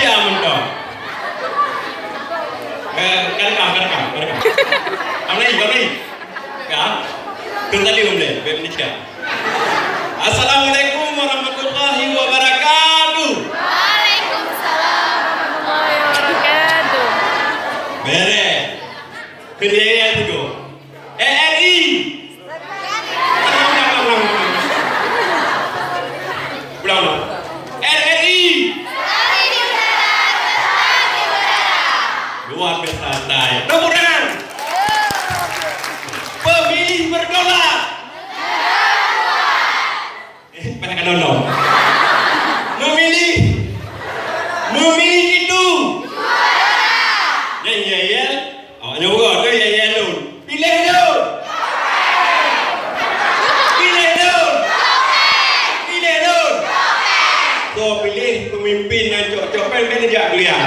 Malaysia mentah. Kadang. Kau ni. Ya. Kembali boleh, Malaysia. Assalamualaikum warahmatullahi wabarakatuh. Waalaikumsalam warahmatullahi wabarakatuh. Mere. Kerja tu. RI. Ulang. RRI. Luar biasa. Kemudian pemilih berdoa. Banyak dono. Memilih itu. Ya. Awak juga tu ya tu. Pilih tu. So pilih pemimpin yang cocok-cocok kan dia kuliah.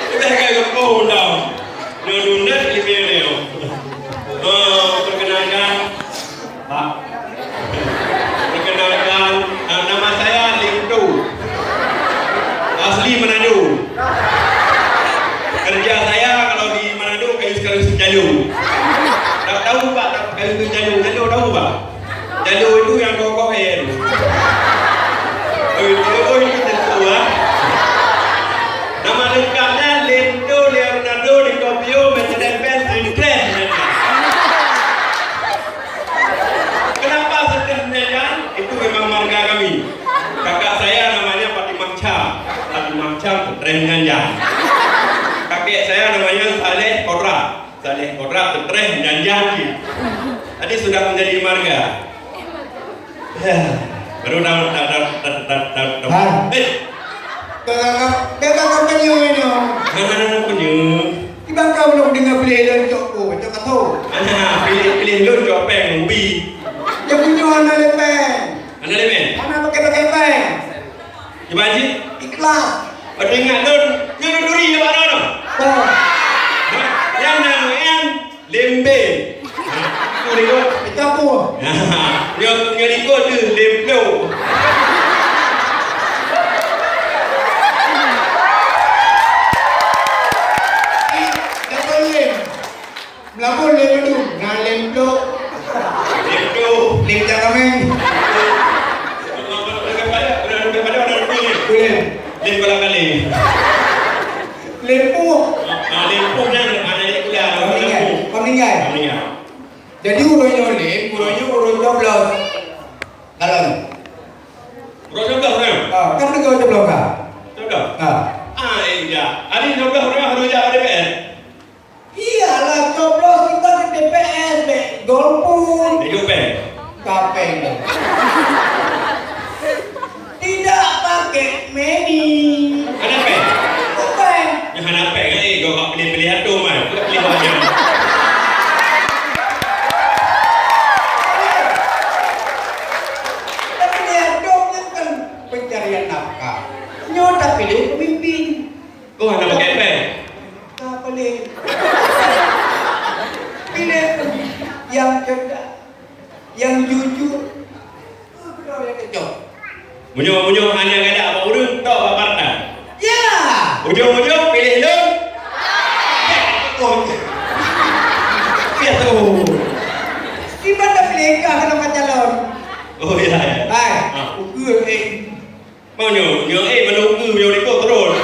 Kita akan kepung dah. Nunut lebih leo. Perkenalkan. Pak. Perkenalkan nama saya Limtu. Asli Manado. Kerja saya kalau di Manado kayu jalu. Tahu Pak kayu jalu tahu Pak? Jalu itu yang kokoh air. Oh itu tentu Nama lengkapnya Lendo Leonardo DiCaprio Mercedes-Benz Sinclair. Kenapa sebenarnya? Itu memang marga kami. Kakak saya namanya Fatimah Cham Tren Nyanjan. Kakek saya namanya Saleh Kodra Tren Nyanjan. Tadi sudah menjadi marga. Baru dah. Kakak penyu ini. Mana penyu? Tiba kau belum dengar pilih dan cokko, cok kata. Pilih lu copeng ubi. Yang penyu anak lepeng. Anak pakai pen. Coba Haji. Ikhlas. Ada ingat tu? Yang duri je mana? Oh. Yang namanya lembe. Kau ikut? Itu apa? Yang ikut tu lembe. Melapor lem dulu, nak lem blok, lem jangan boleh, Lem kolam kali. lem puk, Lempung ni ada di kuliah. Pamingai. Jadi urutnya lem, urutnya blok, dalam. Berapa orang? Kan negara blok kan? Berapa? Iya. Ada berapa orang harus jawab DPR? Iyalah coblos kita di DPR, golput. Hidup Kapeng. Tidak pakai meni. Ada pen? Kapeng. Yang ada pen kan? Kau pilih satu mah. Pilih aja. Tapi dia dongnya kan pencarian nafkah. Nyoda pilih pemimpin. Kau ada pakai pen? Tak boleh. Pilih yang cerdas, yang jujur. Berapa yang kejauh? Munyuk hanya ada apa urut tak apa partai. Ya. Ujung pilih lu. Ya tu. Di mana pilih kah kena calon? Oh ya. Hai, ukur Mau nyok menunggu di kau terus.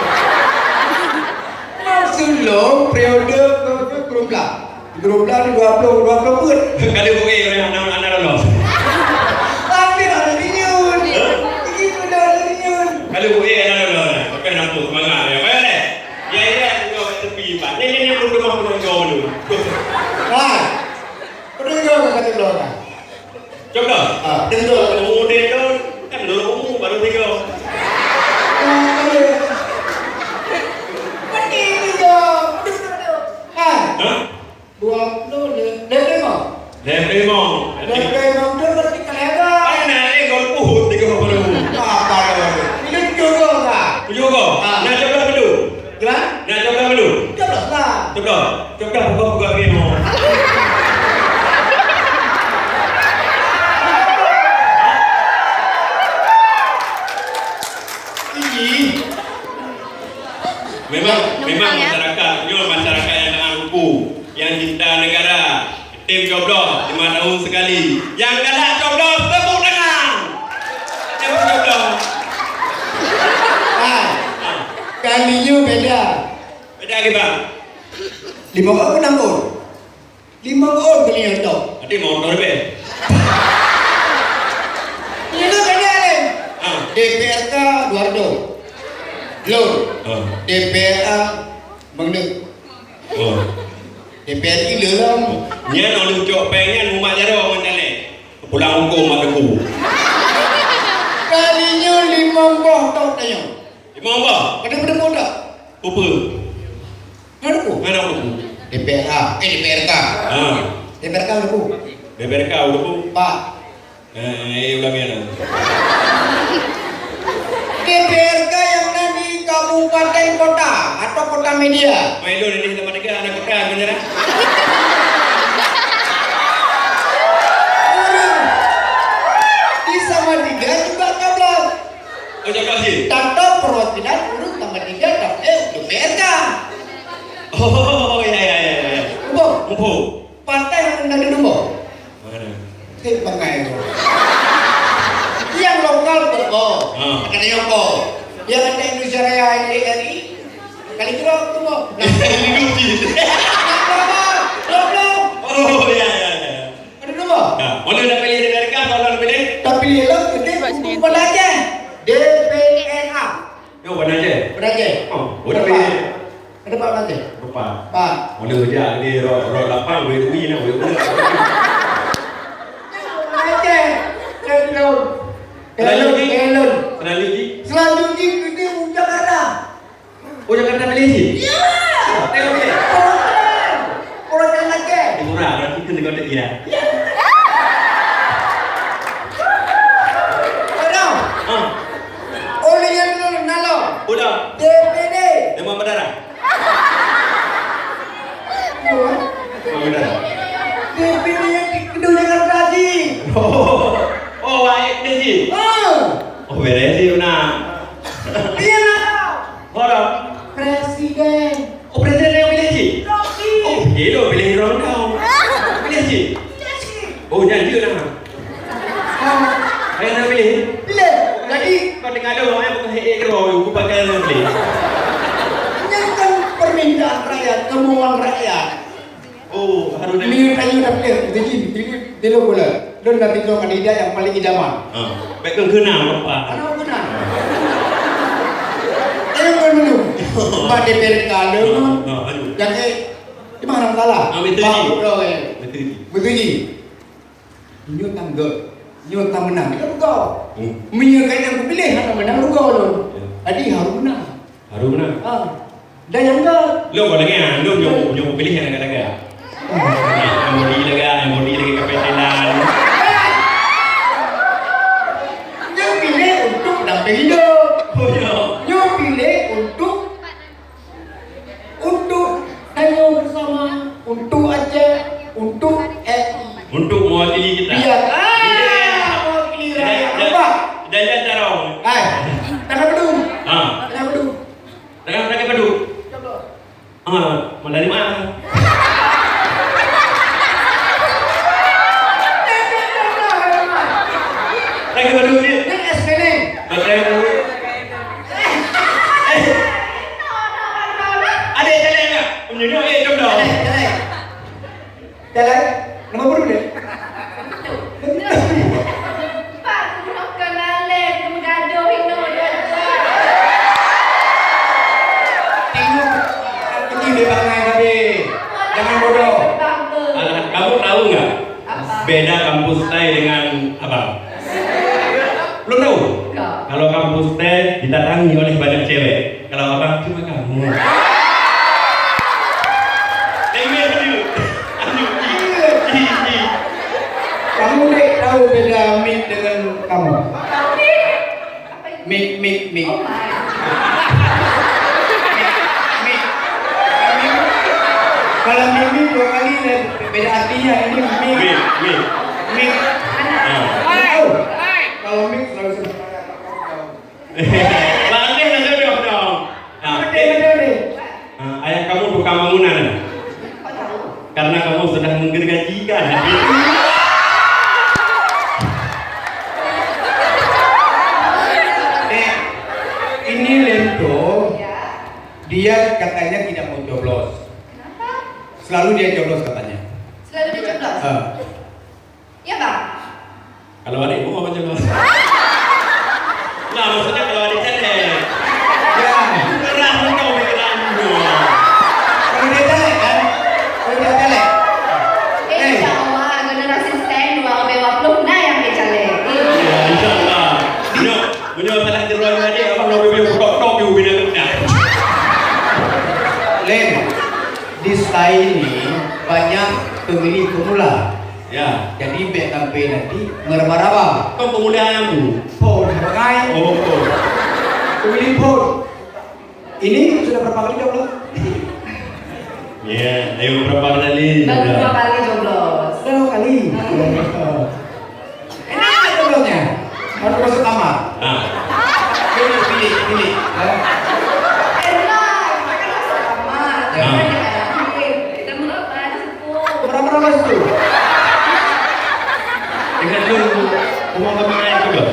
Sebelum periode grup 20 pun. Kali kau anak lolos. Tapi ada rinyun. Ini sudah ada rinyun. Kali kau anak lolos. Tapi nak tu semangat ya. Baik. Ya kau tepi pak. Ni belum kau dulu. Hai. Perlu kau kata belum? Coba. Tentu. Kemudian tu kan dulu baru tiga. Lemong. tu berarti kelihatan. Mana ni kau puhut tiga baru. Apa tu? Ini juga tak? Juga. Nak coba dulu. Gimana? Nak coba dulu. Coba lah. Coba buka game. Ih, Memang Numpang, ya? masyarakat yang nak ruku, yang cinta negara, tim coblos 5 tahun sekali. Yang tak nak coblos tepuk tangan. Tepuk coblos. ah, kalinya beda. Beda lagi bang. 5 orang 6 orang. 5 orang kalinya tu. Nanti motor lebih. Ini tu beda ni. Ah. DPRK 200. Loan. Oh. DPRA mengenai. Oh. DPRI lelam. Nya nak lucu pengen rumah jaro mencale. Pulang hukum aku. Kalinya 5 buah tau tanya. Mau apa? Ada muda. Apa? Ada ku? Mana aku? DPRA, DPRK. Ah. DPRK ada ku? DPRK udah pun. Pak. Ulangnya dah. DPRK yang ada di kabupaten kota atau kota media. Main dulu ni tempat negara anak kota bener. Di sama tiga juga kabel. Oh jangan kasih. Tanda perwakilan urut sama tiga DPRK. Oh ya. Umbo, Umpo. partai yang ada di umbo. Mana? Hei pengai. Yang lokal berbo. Ada yang bo. Yang ada Indonesia Raya NRI. Kali kira umbo. Oh ya. Ada umbo. Mana dah pilih DPRK kalau nak pilih? Tapi lihat gede bukan aja. DPRA. Yo mana je? Beraja. Oh, udah pilih. Ada Pak Beraja. Lupa. Pak. Mana je ni roh lapang boleh duit nak boleh. Beraja. Elon. Selanjutnya gede ujang ada. Oh jangan dah pilih sih. Ya. Tengok pilih. Orang yang aja. Murah berarti kena kau tak kira. Ada. Ah, Oleh yang nalo. udah. DPD. Demam berdarah. Demam berdarah. DPD yang di gedung Jakarta Haji. Oh, baik deh sih. Oh, beres sih nak. Dia nalo. Orang. Presiden. Oh, presiden yang pilih sih. Rocky. Oh, dia pilih orang kau. Pilih sih. Oh, janji lah. Ayah nak pilih. Pilih. Jadi Kau tengah ada orang yang bukan hei roh, aku pakai nak pilih. ini kan permintaan rakyat, kemauan rakyat. Oh, harus nak. Ini tanya dah pilih. Jadi dia lo boleh. Don nanti kau kandidat yang paling idaman. Baik kau kena apa? Ano ko na? Ayun ko naman yun. Ba-depel ka, lalo. Aduh. Yan eh, di ba nang tala? Betul ji. Bago eh. Betul. Betul ji. Inyo tanggap. Inyo tak menang. Kita lugaw. Hmm. Minyo kayo yang kupilih, hata menang lugaw lo. Ya. Adi, harus menang. Harus benar. Ah. Dan yang enggak. Lo kalau lagi lo nyoba pilih yang agak-agak. Yang body lagi kepetelan. Nyo pilih untuk dapat hidup. Oh ya. Nyo pilih untuk tayo bersama, untuk Aceh, untuk RI. Untuk mewakili kita. Biar mewakili rakyat. Apa? Jajan tarong. Hai, tanah bedung. Ah, Tanah bedung. tangan pakai padu. Coba. Dari mana? Pakai padu ni. Ini SPN. Pakai padu. Ada jalan enggak? Menunjuk jom dah. Jalan. Jalan. Nama baru deh. Pak, kena kenalin, gaduh ini Tengok. Ini dia bangai tapi. Jangan bodoh. Kamu tahu enggak? Apa? Beda kampus Thai dengan abang. Belum tahu? Enggak. Kalau kampus Thai didatangi oleh banyak cewek, kalau abang cuma kamu. Kamu dek tahu beda mic dengan kamu? Mic. Oh my. Mic. Kalau mic dua kali beda artinya. Ini mic. Tahu? Kalau mic selalu sebenarnya. Bang Dia katanya tidak mau coblos. Kenapa? Selalu dia coblos katanya. Selalu dicoblos? Ya bang? Kalau adikmu apa coba? Nah, maksudnya kalau adik jelek. Ya. Kerah kau pikiranmu. Kalau dia jelek kan? Kalau dia jelek. Insya Allah generasi stand 2020 nah yang dicalek. Ya, insyaAllah. Punya salah jeruan adik, abang lo biar budak-budak biar bina kerja. Len, di style ini banyak pemilih pemula. Ya. Jadi back campaign nanti meraba-raba. Kau pemuda yang tu. Pon, sebagai Oh, betul. pemilih pon. Ini sudah berapa kali coblos? Ya, ayo berapa kali? Baru 2 kali coblos. Sudah 2 kali. Enak coblosnya. Harus masuk kamar. Ah. Pilih. Enak, makan masuk kamar. Ya. Jangan dikasih. Kita meraba sepuh. Berapa itu? Dengan tu, rumah kemana juga?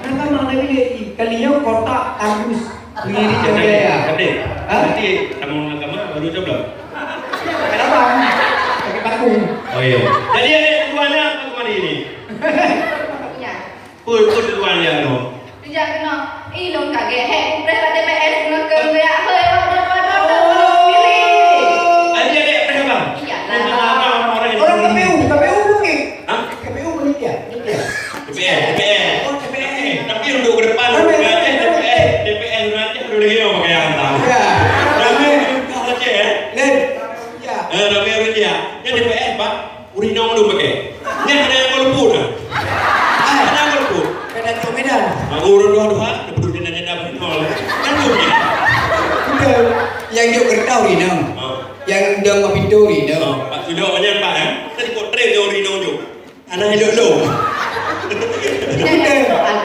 Nanti mana pilih? Kalinya kotak kampus sendiri jaga ya. Adik, Hah? nanti kamu agama baru coba. Kenapa? Pakai patung. Oh iya. Jadi adik tujuannya apa kemari ini? Iya. Pun tujuannya no. Tidak kena. Ilong kaget. Hei, berapa TPS nak ke dia? Hei, pilih. Adik berapa? Iyalah. Orang Orang KPU mungkin. Hah? KPU panitia. DPR. Oh, DPR. Tapi untuk ke depan DPR nanti ada lagi yang pakai yang tahu. Ya. Ramai kau aja ya. Len. Ya. Ramai orang dia. Yang DPR Pak, urinong dulu pakai. Ni ada yang golput dah. Ada yang golput. Medan. Urut dua-dua, duduk di nada betul. Kan tu ni. Betul. Yang dia kertau ni nam. Yang dia mapintu ni nam. Pak sudah banyak Pak kan. Tadi kau train dia urinong tu. Anak hello. Betul.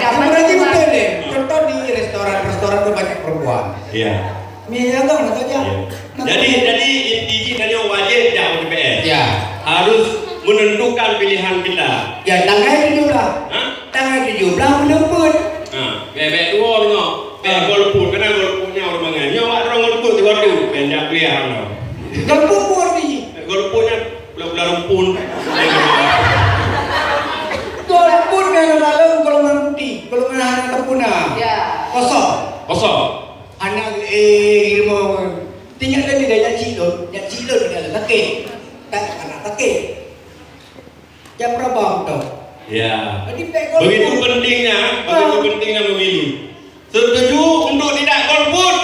Sebenarnya betul deh. Contoh di restoran tu banyak perempuan. Iya. Mie agak saja. Jadi izin dari wajib jauh DPR. Ya. Harus menentukan pilihan kita. Ya tanggal 17. Hah? Tanggal 17 meneput. Bebek dua tengok. Bebek golput, kena golputnya orang mangan. Nyawa orang golput di waktu. Penjak pilihan no. Golput pun ni. Golputnya bulan rumpun. Golput yang dalam golongan putih, golongan anak terpuna. Ya. Kosong. Anak ilmu tinggal lagi dah cilon di dalam takik. Tak anak takik. Jam berapa tu? Ya. Jadi baik golput. Begitu pentingnya memilih. Setuju untuk tidak golput?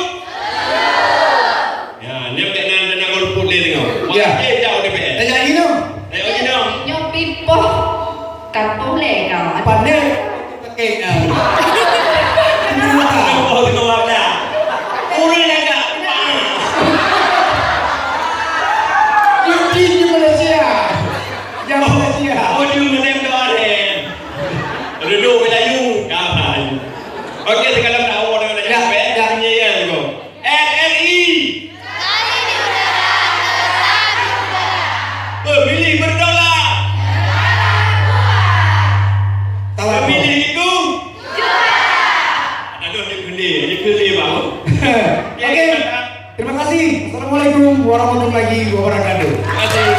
Ya, ni baik nak golput dia tengok. Ya. Wajib jauh DPR. Dah jadi no. Ayo lagi dong. Nyopi poh. Kampung le kau. Pandai takik. Oh, tengok apa? Urang agak. Cuti di Malaysia. Jangan Malaysia. Oh, dia menem doa deh. Duduk Melayu, kapan? Okey, sekarang dah awak dengan nyampe. Ya. Punya ya tu. NRI. Pemilih berdaulat. Pemilih itu ada dua ni pilih bang. Okey. Terima kasih. Assalamualaikum warahmatullahi wabarakatuh. Terima kasih.